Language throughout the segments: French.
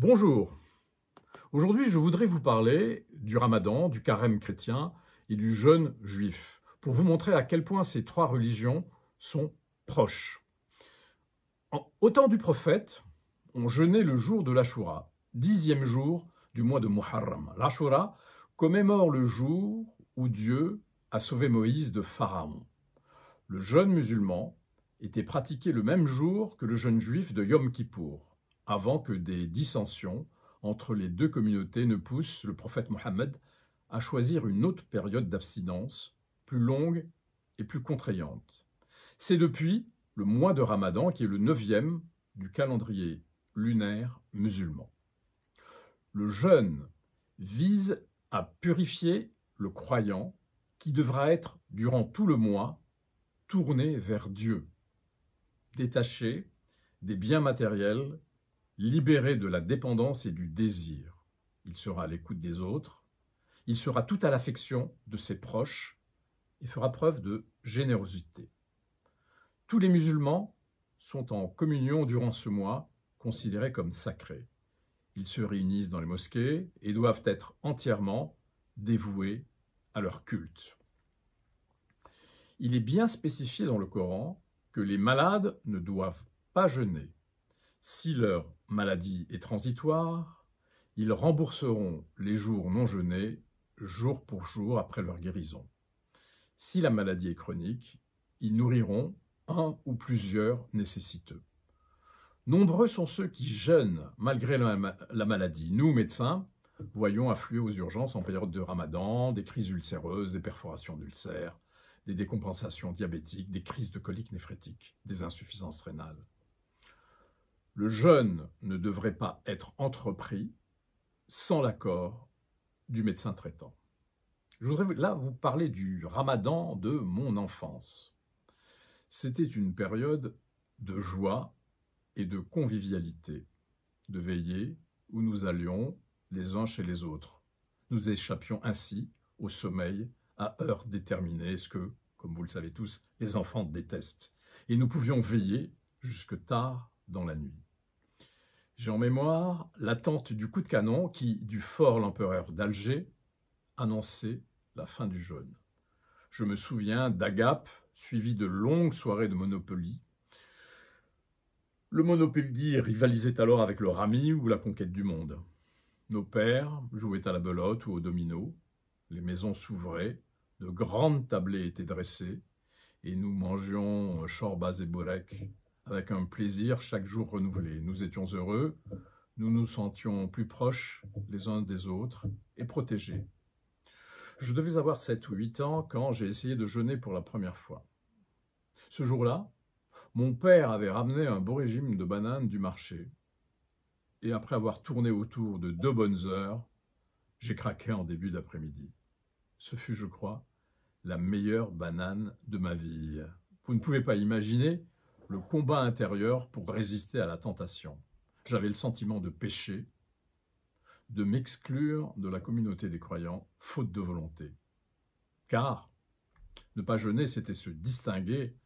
Bonjour, aujourd'hui je voudrais vous parler du ramadan, du carême chrétien et du jeûne juif, pour vous montrer à quel point ces trois religions sont proches. Au temps du prophète, on jeûnait le jour de l'Ashura, 10e jour du mois de Muharram. L'Ashura commémore le jour où Dieu a sauvé Moïse de Pharaon. Le jeûne musulman était pratiqué le même jour que le jeûne juif de Yom Kippour, avant que des dissensions entre les deux communautés ne poussent le prophète Mohammed à choisir une autre période d'abstinence, plus longue et plus contraignante. C'est depuis le mois de Ramadan qui est le 9e du calendrier lunaire musulman. Le jeûne vise à purifier le croyant qui devra être, durant tout le mois, tourné vers Dieu, détaché des biens matériels, libéré de la dépendance et du désir. Il sera à l'écoute des autres, il sera tout à l'affection de ses proches et fera preuve de générosité. Tous les musulmans sont en communion durant ce mois, considérés comme sacrés. Ils se réunissent dans les mosquées et doivent être entièrement dévoués à leur culte. Il est bien spécifié dans le Coran que les malades ne doivent pas jeûner. Si leur maladie est transitoire, ils rembourseront les jours non jeûnés, jour pour jour après leur guérison. Si la maladie est chronique, ils nourriront un ou plusieurs nécessiteux. Nombreux sont ceux qui jeûnent malgré la maladie. Nous, médecins, voyons affluer aux urgences en période de Ramadan des crises ulcéreuses, des perforations d'ulcères, des décompensations diabétiques, des crises de coliques néphrétiques, des insuffisances rénales. Le jeûne ne devrait pas être entrepris sans l'accord du médecin traitant. Je voudrais là vous parler du Ramadan de mon enfance. C'était une période de joie et de convivialité, de veillée où nous allions les uns chez les autres. Nous échappions ainsi au sommeil à heure déterminée, ce que, comme vous le savez tous, les enfants détestent. Et nous pouvions veiller jusque tard dans la nuit. J'ai en mémoire l'attente du coup de canon qui, du fort l'empereur d'Alger, annonçait la fin du jeûne. Je me souviens d'agapes suivies de longues soirées de Monopoly. Le Monopoly rivalisait alors avec le rami ou la conquête du monde. Nos pères jouaient à la belote ou au domino. Les maisons s'ouvraient, de grandes tablées étaient dressées et nous mangions chorbas et borek avec un plaisir chaque jour renouvelé. Nous étions heureux, nous nous sentions plus proches les uns des autres et protégés. Je devais avoir 7 ou 8 ans quand j'ai essayé de jeûner pour la première fois. Ce jour-là, mon père avait ramené un beau régime de bananes du marché. Et après avoir tourné autour de 2 bonnes heures, j'ai craqué en début d'après-midi. Ce fut, je crois, la meilleure banane de ma vie. Vous ne pouvez pas imaginer le combat intérieur pour résister à la tentation. J'avais le sentiment de pécher, de m'exclure de la communauté des croyants, faute de volonté. Car ne pas jeûner, c'était se distinguer,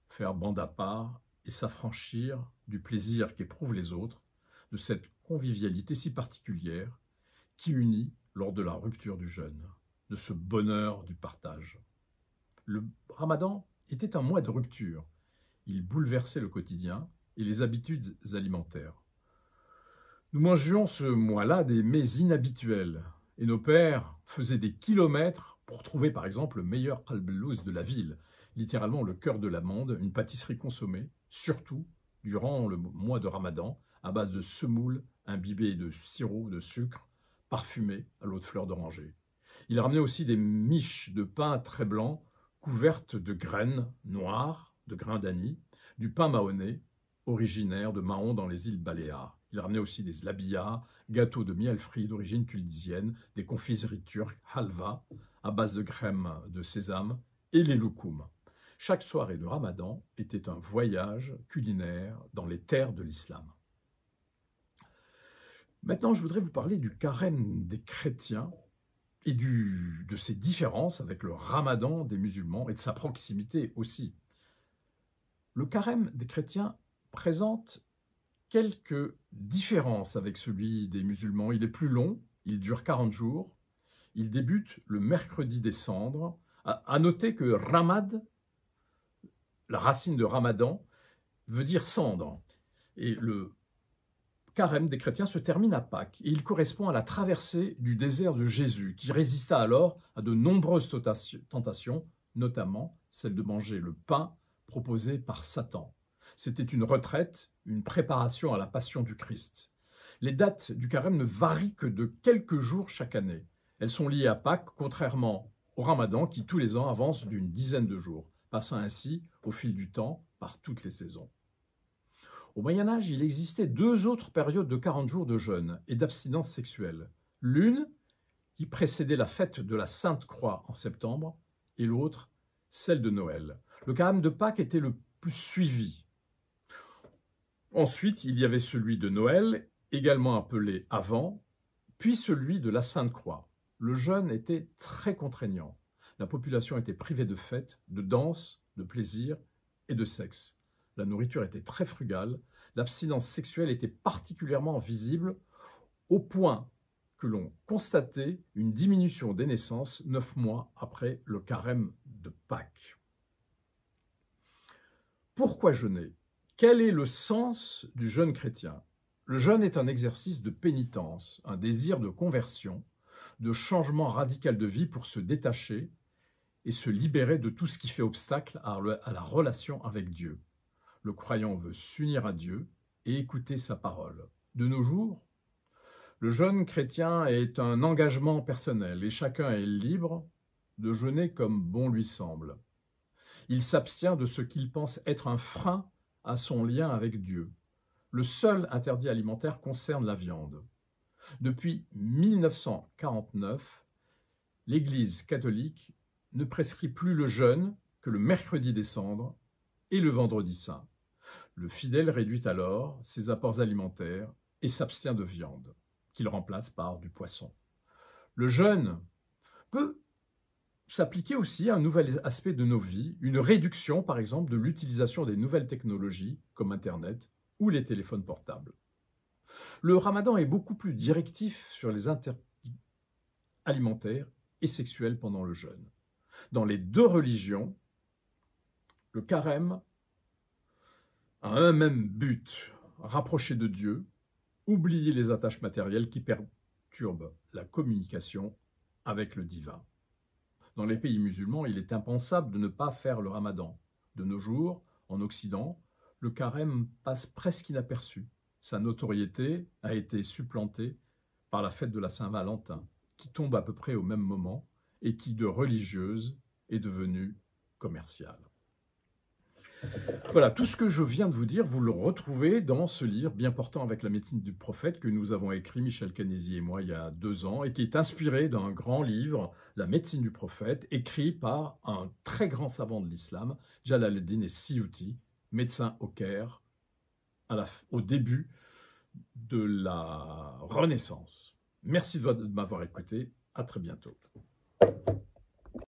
faire bande à part et s'affranchir du plaisir qu'éprouvent les autres, de cette convivialité si particulière qui unit lors de la rupture du jeûne, de ce bonheur du partage. Le Ramadan était un mois de rupture. Il bouleversait le quotidien et les habitudes alimentaires. Nous mangions ce mois-là des mets inhabituels et nos pères faisaient des kilomètres pour trouver par exemple le meilleur qalbelouz de la ville, littéralement le cœur de la monde, une pâtisserie consommée, surtout durant le mois de Ramadan, à base de semoule imbibée de sirop de sucre parfumé à l'eau de fleur d'oranger. Il ramenait aussi des miches de pain très blanc couvertes de graines noires, de grains d'anis, du pain mahonnais, originaire de Mahon dans les îles Baléares. Il ramenait aussi des zlabiyas, gâteaux de miel frit d'origine tunisienne, des confiseries turques, halva, à base de crème de sésame, et les loukoums. Chaque soirée de Ramadan était un voyage culinaire dans les terres de l'islam. Maintenant, je voudrais vous parler du carême des chrétiens et de ses différences avec le Ramadan des musulmans et de sa proximité aussi. Le carême des chrétiens présente quelques différences avec celui des musulmans. Il est plus long, il dure 40 jours, il débute le mercredi des cendres. À noter que Ramad, la racine de Ramadan, veut dire cendre. Et le carême des chrétiens se termine à Pâques et il correspond à la traversée du désert de Jésus, qui résista alors à de nombreuses tentations, notamment celle de manger le pain proposé par Satan. C'était une retraite, une préparation à la passion du Christ. Les dates du carême ne varient que de quelques jours chaque année. Elles sont liées à Pâques, contrairement au Ramadan qui, tous les ans, avance d'une dizaine de jours, passant ainsi, au fil du temps, par toutes les saisons. Au Moyen-Âge, il existait deux autres périodes de 40 jours de jeûne et d'abstinence sexuelle. L'une, qui précédait la fête de la Sainte Croix en septembre, et l'autre, celle de Noël. Le carême de Pâques était le plus suivi. Ensuite, il y avait celui de Noël, également appelé Avant, puis celui de la Sainte Croix. Le jeûne était très contraignant. La population était privée de fêtes, de danses, de plaisirs et de sexe. La nourriture était très frugale, l'abstinence sexuelle était particulièrement visible, au point que l'on constatait une diminution des naissances 9 mois après le carême de Pâques. Pourquoi jeûner? Quel est le sens du jeûne chrétien? Le jeûne est un exercice de pénitence, un désir de conversion, de changement radical de vie pour se détacher et se libérer de tout ce qui fait obstacle à la relation avec Dieu. Le croyant veut s'unir à Dieu et écouter sa parole. De nos jours, le jeûne chrétien est un engagement personnel et chacun est libre de jeûner comme bon lui semble. Il s'abstient de ce qu'il pense être un frein à son lien avec Dieu. Le seul interdit alimentaire concerne la viande. Depuis 1949, l'Église catholique ne prescrit plus le jeûne que le mercredi des cendres et le vendredi saint. Le fidèle réduit alors ses apports alimentaires et s'abstient de viande, qu'il remplace par du poisson. Le jeûne peut s'appliquer aussi à un nouvel aspect de nos vies, une réduction par exemple de l'utilisation des nouvelles technologies comme Internet ou les téléphones portables. Le ramadan est beaucoup plus directif sur les interdits alimentaires et sexuels pendant le jeûne. Dans les deux religions, le carême a un même but, rapprocher de Dieu, oublier les attaches matérielles qui perturbent la communication avec le divin. Dans les pays musulmans, il est impensable de ne pas faire le ramadan. De nos jours, en Occident, le carême passe presque inaperçu. Sa notoriété a été supplantée par la fête de la Saint-Valentin, qui tombe à peu près au même moment et qui, de religieuse, est devenue commerciale. Voilà, tout ce que je viens de vous dire, vous le retrouvez dans ce livre bien portant avec la médecine du prophète que nous avons écrit, Michel Canesi et moi, il y a 2 ans, et qui est inspiré d'un grand livre, La médecine du prophète, écrit par un très grand savant de l'islam, Jalal-ed-Din es-Siyuti, médecin au Caire, au début de la Renaissance. Merci de m'avoir écouté, à très bientôt.